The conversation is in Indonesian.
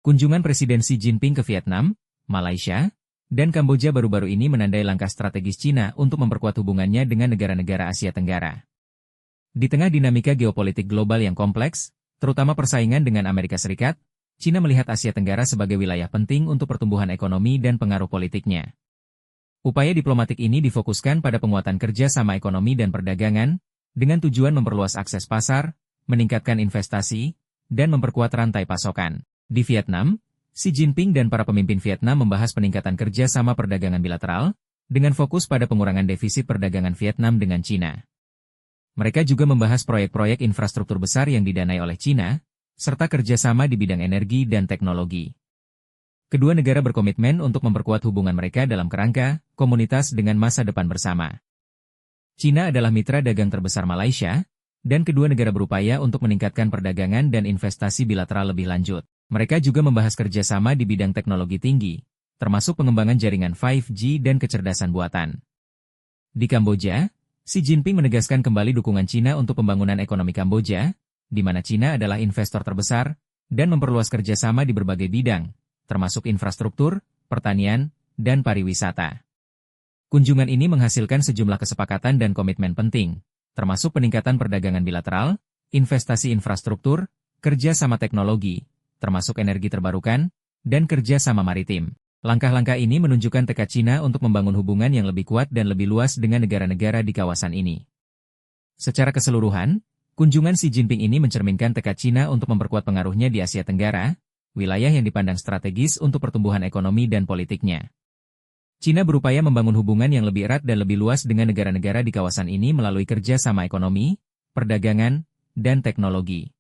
Kunjungan Presiden Xi Jinping ke Vietnam, Malaysia, dan Kamboja baru-baru ini menandai langkah strategis Cina untuk memperkuat hubungannya dengan negara-negara Asia Tenggara. Di tengah dinamika geopolitik global yang kompleks, terutama persaingan dengan Amerika Serikat, Cina melihat Asia Tenggara sebagai wilayah penting untuk pertumbuhan ekonomi dan pengaruh politiknya. Upaya diplomatik ini difokuskan pada penguatan kerjasama ekonomi dan perdagangan, dengan tujuan memperluas akses pasar, meningkatkan investasi, dan memperkuat rantai pasokan. Di Vietnam, Xi Jinping dan para pemimpin Vietnam membahas peningkatan kerjasama perdagangan bilateral, dengan fokus pada pengurangan defisit perdagangan Vietnam dengan Cina. Mereka juga membahas proyek-proyek infrastruktur besar yang didanai oleh Cina, serta kerjasama di bidang energi dan teknologi. Kedua negara berkomitmen untuk memperkuat hubungan mereka dalam kerangka komunitas dengan masa depan bersama. Cina adalah mitra dagang terbesar Malaysia, dan kedua negara berupaya untuk meningkatkan perdagangan dan investasi bilateral lebih lanjut. Mereka juga membahas kerjasama di bidang teknologi tinggi, termasuk pengembangan jaringan 5G dan kecerdasan buatan. Di Kamboja, Xi Jinping menegaskan kembali dukungan Cina untuk pembangunan ekonomi Kamboja, di mana Cina adalah investor terbesar, dan memperluas kerjasama di berbagai bidang, termasuk infrastruktur, pertanian, dan pariwisata. Kunjungan ini menghasilkan sejumlah kesepakatan dan komitmen penting, termasuk peningkatan perdagangan bilateral, investasi infrastruktur, kerjasama teknologi, termasuk energi terbarukan, dan kerjasama maritim. Langkah-langkah ini menunjukkan tekad Cina untuk membangun hubungan yang lebih kuat dan lebih luas dengan negara-negara di kawasan ini. Secara keseluruhan, kunjungan Xi Jinping ini mencerminkan tekad Cina untuk memperkuat pengaruhnya di Asia Tenggara, wilayah yang dipandang strategis untuk pertumbuhan ekonomi dan politiknya. Cina berupaya membangun hubungan yang lebih erat dan lebih luas dengan negara-negara di kawasan ini melalui kerjasama ekonomi, perdagangan, dan teknologi.